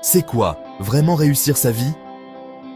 C'est quoi, vraiment réussir sa vie?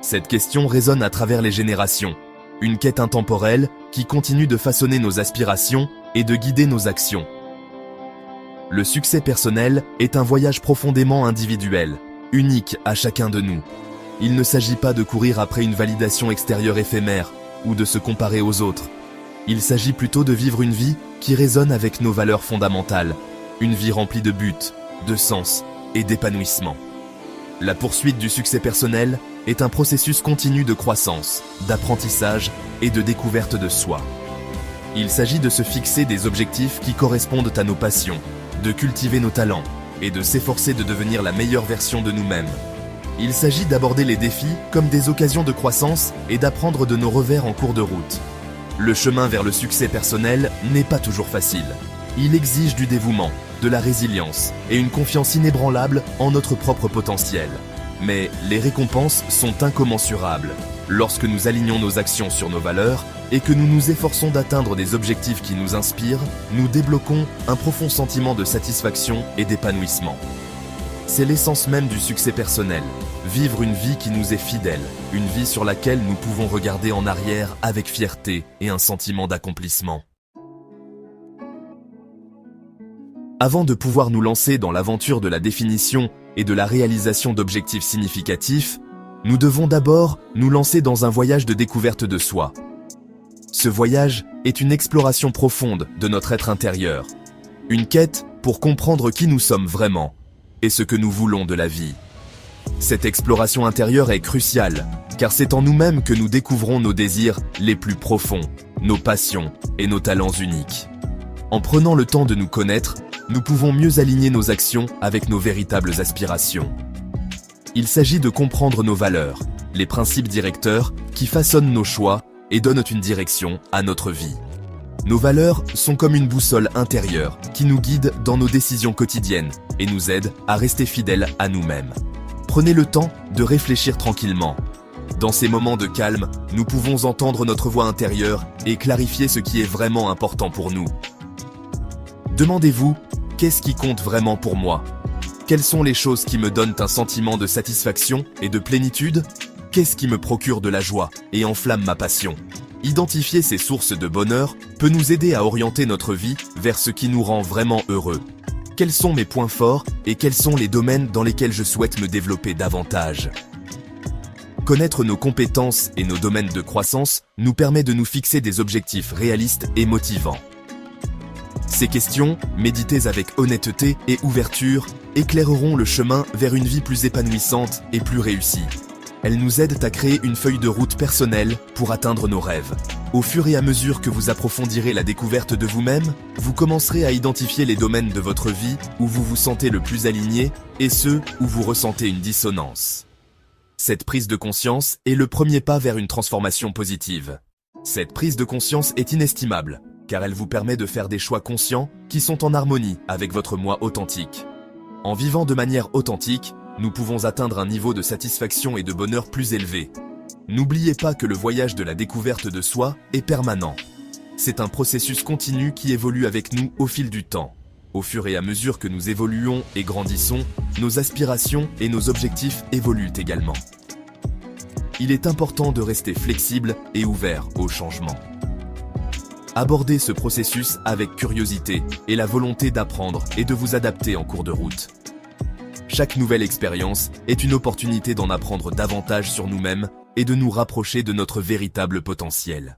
Cette question résonne à travers les générations. Une quête intemporelle qui continue de façonner nos aspirations et de guider nos actions. Le succès personnel est un voyage profondément individuel, unique à chacun de nous. Il ne s'agit pas de courir après une validation extérieure éphémère ou de se comparer aux autres. Il s'agit plutôt de vivre une vie qui résonne avec nos valeurs fondamentales, une vie remplie de buts, de sens et d'épanouissement. La poursuite du succès personnel est un processus continu de croissance, d'apprentissage et de découverte de soi. Il s'agit de se fixer des objectifs qui correspondent à nos passions, de cultiver nos talents et de s'efforcer de devenir la meilleure version de nous-mêmes. Il s'agit d'aborder les défis comme des occasions de croissance et d'apprendre de nos revers en cours de route. Le chemin vers le succès personnel n'est pas toujours facile. Il exige du dévouement, de la résilience et une confiance inébranlable en notre propre potentiel. Mais les récompenses sont incommensurables. Lorsque nous alignons nos actions sur nos valeurs et que nous nous efforçons d'atteindre des objectifs qui nous inspirent, nous débloquons un profond sentiment de satisfaction et d'épanouissement. C'est l'essence même du succès personnel, vivre une vie qui nous est fidèle, une vie sur laquelle nous pouvons regarder en arrière avec fierté et un sentiment d'accomplissement. Avant de pouvoir nous lancer dans l'aventure de la définition et de la réalisation d'objectifs significatifs, nous devons d'abord nous lancer dans un voyage de découverte de soi. Ce voyage est une exploration profonde de notre être intérieur, une quête pour comprendre qui nous sommes vraiment et ce que nous voulons de la vie. Cette exploration intérieure est cruciale, car c'est en nous-mêmes que nous découvrons nos désirs les plus profonds, nos passions et nos talents uniques. En prenant le temps de nous connaître, nous pouvons mieux aligner nos actions avec nos véritables aspirations. Il s'agit de comprendre nos valeurs, les principes directeurs qui façonnent nos choix et donnent une direction à notre vie. Nos valeurs sont comme une boussole intérieure qui nous guide dans nos décisions quotidiennes et nous aide à rester fidèles à nous-mêmes. Prenez le temps de réfléchir tranquillement. Dans ces moments de calme, nous pouvons entendre notre voix intérieure et clarifier ce qui est vraiment important pour nous. Demandez-vous, qu'est-ce qui compte vraiment pour moi? Quelles sont les choses qui me donnent un sentiment de satisfaction et de plénitude? Qu'est-ce qui me procure de la joie et enflamme ma passion? Identifier ces sources de bonheur peut nous aider à orienter notre vie vers ce qui nous rend vraiment heureux. Quels sont mes points forts et quels sont les domaines dans lesquels je souhaite me développer davantage? Connaître nos compétences et nos domaines de croissance nous permet de nous fixer des objectifs réalistes et motivants. Ces questions, méditées avec honnêteté et ouverture, éclaireront le chemin vers une vie plus épanouissante et plus réussie. Elles nous aident à créer une feuille de route personnelle pour atteindre nos rêves. Au fur et à mesure que vous approfondirez la découverte de vous-même, vous commencerez à identifier les domaines de votre vie où vous vous sentez le plus aligné et ceux où vous ressentez une dissonance. Cette prise de conscience est le premier pas vers une transformation positive. Cette prise de conscience est inestimable, car elle vous permet de faire des choix conscients qui sont en harmonie avec votre moi authentique. En vivant de manière authentique, nous pouvons atteindre un niveau de satisfaction et de bonheur plus élevé. N'oubliez pas que le voyage de la découverte de soi est permanent. C'est un processus continu qui évolue avec nous au fil du temps. Au fur et à mesure que nous évoluons et grandissons, nos aspirations et nos objectifs évoluent également. Il est important de rester flexible et ouvert au changement. Abordez ce processus avec curiosité et la volonté d'apprendre et de vous adapter en cours de route. Chaque nouvelle expérience est une opportunité d'en apprendre davantage sur nous-mêmes et de nous rapprocher de notre véritable potentiel.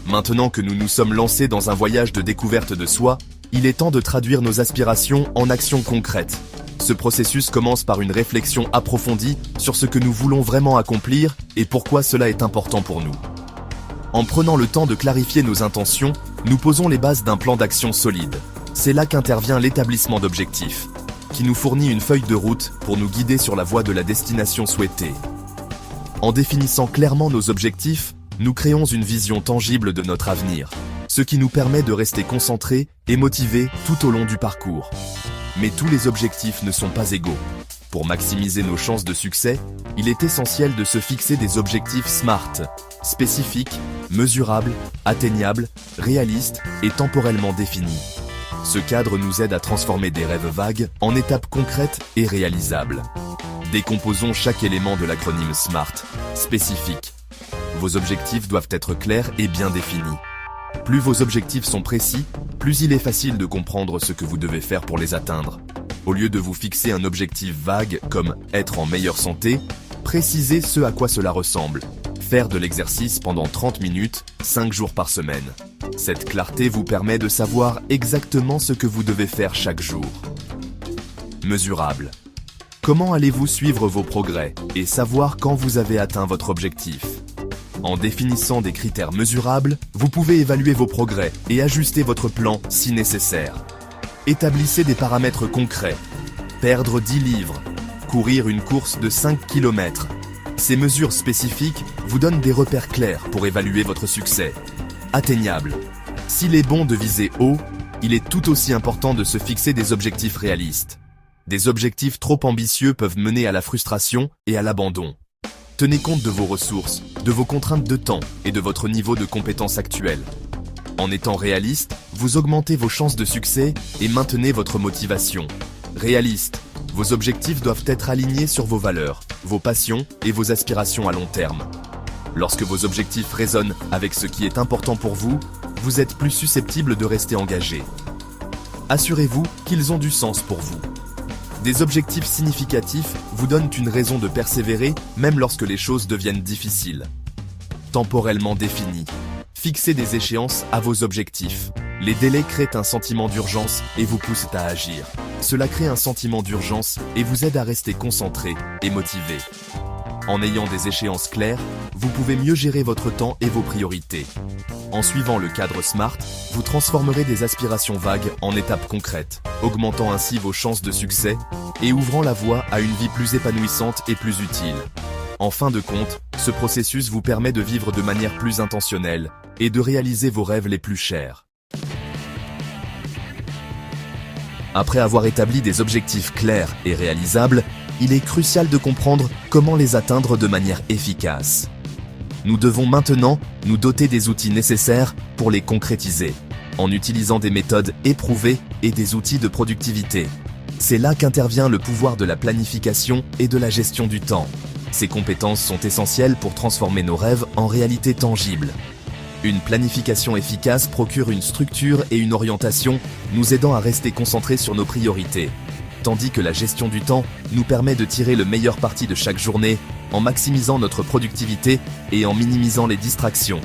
Maintenant que nous nous sommes lancés dans un voyage de découverte de soi, il est temps de traduire nos aspirations en actions concrètes. Ce processus commence par une réflexion approfondie sur ce que nous voulons vraiment accomplir et pourquoi cela est important pour nous. En prenant le temps de clarifier nos intentions, nous posons les bases d'un plan d'action solide. C'est là qu'intervient l'établissement d'objectifs, qui nous fournit une feuille de route pour nous guider sur la voie de la destination souhaitée. En définissant clairement nos objectifs, nous créons une vision tangible de notre avenir, ce qui nous permet de rester concentrés et motivés tout au long du parcours. Mais tous les objectifs ne sont pas égaux. Pour maximiser nos chances de succès, il est essentiel de se fixer des objectifs SMART, spécifiques, mesurables, atteignables, réalistes et temporellement définis. Ce cadre nous aide à transformer des rêves vagues en étapes concrètes et réalisables. Décomposons chaque élément de l'acronyme SMART, spécifique. Vos objectifs doivent être clairs et bien définis. Plus vos objectifs sont précis, plus il est facile de comprendre ce que vous devez faire pour les atteindre. Au lieu de vous fixer un objectif vague comme être en meilleure santé, précisez ce à quoi cela ressemble. Faire de l'exercice pendant 30 minutes, 5 jours par semaine. Cette clarté vous permet de savoir exactement ce que vous devez faire chaque jour. Mesurable. Comment allez-vous suivre vos progrès et savoir quand vous avez atteint votre objectif? En définissant des critères mesurables, vous pouvez évaluer vos progrès et ajuster votre plan si nécessaire. Établissez des paramètres concrets. Perdre 10 livres. Courir une course de 5 km. Ces mesures spécifiques vous donnent des repères clairs pour évaluer votre succès. Atteignable. S'il est bon de viser haut, il est tout aussi important de se fixer des objectifs réalistes. Des objectifs trop ambitieux peuvent mener à la frustration et à l'abandon. Tenez compte de vos ressources, de vos contraintes de temps et de votre niveau de compétence actuel. En étant réaliste, vous augmentez vos chances de succès et maintenez votre motivation. Réaliste, vos objectifs doivent être alignés sur vos valeurs, vos passions et vos aspirations à long terme. Lorsque vos objectifs résonnent avec ce qui est important pour vous, vous êtes plus susceptible de rester engagé. Assurez-vous qu'ils ont du sens pour vous. Des objectifs significatifs vous donnent une raison de persévérer même lorsque les choses deviennent difficiles. Temporellement définis. Fixez des échéances à vos objectifs. Les délais créent un sentiment d'urgence et vous poussent à agir. Cela crée un sentiment d'urgence et vous aide à rester concentré et motivé. En ayant des échéances claires, vous pouvez mieux gérer votre temps et vos priorités. En suivant le cadre SMART, vous transformerez des aspirations vagues en étapes concrètes, augmentant ainsi vos chances de succès et ouvrant la voie à une vie plus épanouissante et plus utile. En fin de compte, ce processus vous permet de vivre de manière plus intentionnelle et de réaliser vos rêves les plus chers. Après avoir établi des objectifs clairs et réalisables, il est crucial de comprendre comment les atteindre de manière efficace. Nous devons maintenant nous doter des outils nécessaires pour les concrétiser, en utilisant des méthodes éprouvées et des outils de productivité. C'est là qu'intervient le pouvoir de la planification et de la gestion du temps. Ces compétences sont essentielles pour transformer nos rêves en réalité tangible. Une planification efficace procure une structure et une orientation, nous aidant à rester concentrés sur nos priorités, tandis que la gestion du temps nous permet de tirer le meilleur parti de chaque journée en maximisant notre productivité et en minimisant les distractions.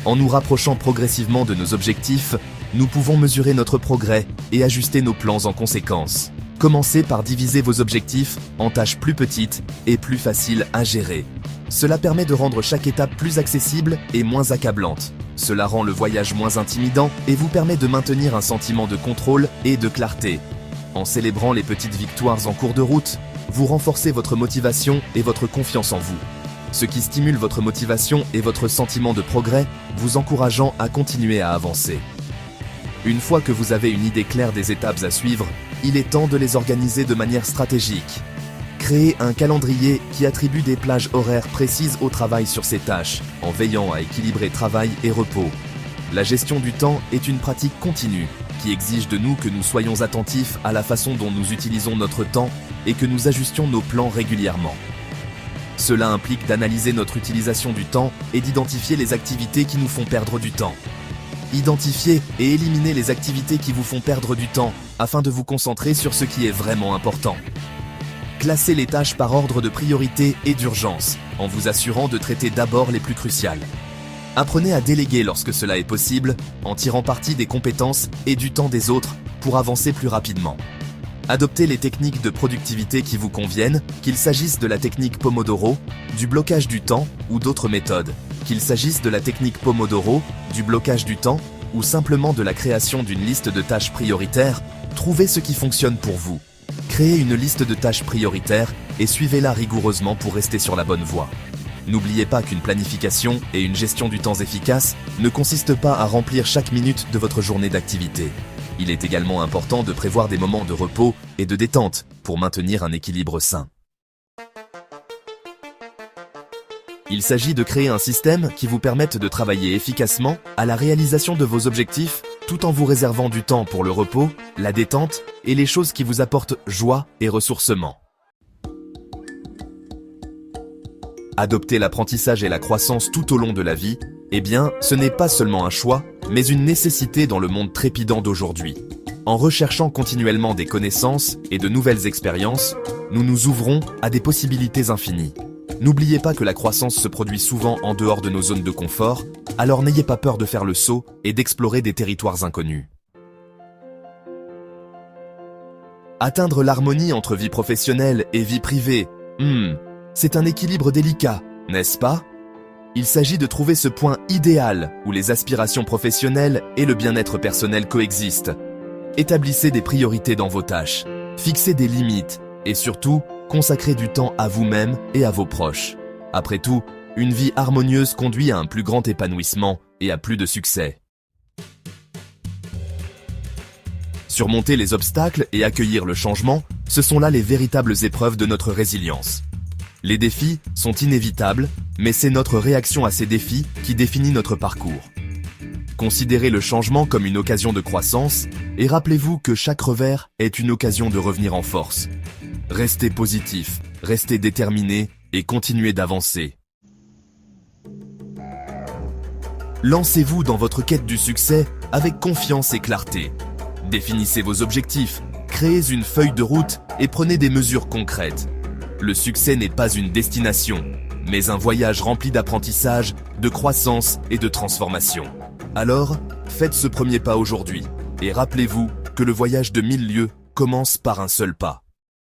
En nous rapprochant progressivement de nos objectifs, nous pouvons mesurer notre progrès et ajuster nos plans en conséquence. Commencez par diviser vos objectifs en tâches plus petites et plus faciles à gérer. Cela permet de rendre chaque étape plus accessible et moins accablante. Cela rend le voyage moins intimidant et vous permet de maintenir un sentiment de contrôle et de clarté. En célébrant les petites victoires en cours de route, vous renforcez votre motivation et votre confiance en vous. Ce qui stimule votre motivation et votre sentiment de progrès, vous encourageant à continuer à avancer. Une fois que vous avez une idée claire des étapes à suivre, il est temps de les organiser de manière stratégique. Créez un calendrier qui attribue des plages horaires précises au travail sur ces tâches, en veillant à équilibrer travail et repos. La gestion du temps est une pratique continue, qui exige de nous que nous soyons attentifs à la façon dont nous utilisons notre temps et que nous ajustions nos plans régulièrement. Cela implique d'analyser notre utilisation du temps et d'identifier les activités qui nous font perdre du temps. Identifiez et éliminez les activités qui vous font perdre du temps afin de vous concentrer sur ce qui est vraiment important. Classez les tâches par ordre de priorité et d'urgence, en vous assurant de traiter d'abord les plus cruciales. Apprenez à déléguer lorsque cela est possible, en tirant parti des compétences et du temps des autres pour avancer plus rapidement. Adoptez les techniques de productivité qui vous conviennent, qu'il s'agisse de la technique Pomodoro, du blocage du temps ou d'autres méthodes, qu'il s'agisse de la technique Pomodoro, du blocage du temps ou simplement de la création d'une liste de tâches prioritaires, trouvez ce qui fonctionne pour vous. Créez une liste de tâches prioritaires et suivez-la rigoureusement pour rester sur la bonne voie. N'oubliez pas qu'une planification et une gestion du temps efficace ne consistent pas à remplir chaque minute de votre journée d'activité. Il est également important de prévoir des moments de repos et de détente pour maintenir un équilibre sain. Il s'agit de créer un système qui vous permette de travailler efficacement à la réalisation de vos objectifs tout en vous réservant du temps pour le repos, la détente et les choses qui vous apportent joie et ressourcement. Adopter l'apprentissage et la croissance tout au long de la vie, eh bien, ce n'est pas seulement un choix, mais une nécessité dans le monde trépidant d'aujourd'hui. En recherchant continuellement des connaissances et de nouvelles expériences, nous nous ouvrons à des possibilités infinies. N'oubliez pas que la croissance se produit souvent en dehors de nos zones de confort, alors n'ayez pas peur de faire le saut et d'explorer des territoires inconnus. Atteindre l'harmonie entre vie professionnelle et vie privée, c'est un équilibre délicat, n'est-ce pas? Il s'agit de trouver ce point idéal où les aspirations professionnelles et le bien-être personnel coexistent. Établissez des priorités dans vos tâches, fixez des limites et surtout, consacrez du temps à vous-même et à vos proches. Après tout, une vie harmonieuse conduit à un plus grand épanouissement et à plus de succès. Surmonter les obstacles et accueillir le changement, ce sont là les véritables épreuves de notre résilience. Les défis sont inévitables, mais c'est notre réaction à ces défis qui définit notre parcours. Considérez le changement comme une occasion de croissance et rappelez-vous que chaque revers est une occasion de revenir en force. Restez positif, restez déterminé et continuez d'avancer. Lancez-vous dans votre quête du succès avec confiance et clarté. Définissez vos objectifs, créez une feuille de route et prenez des mesures concrètes. Le succès n'est pas une destination, mais un voyage rempli d'apprentissage, de croissance et de transformation. Alors, faites ce premier pas aujourd'hui et rappelez-vous que le voyage de 1000 lieues commence par un seul pas.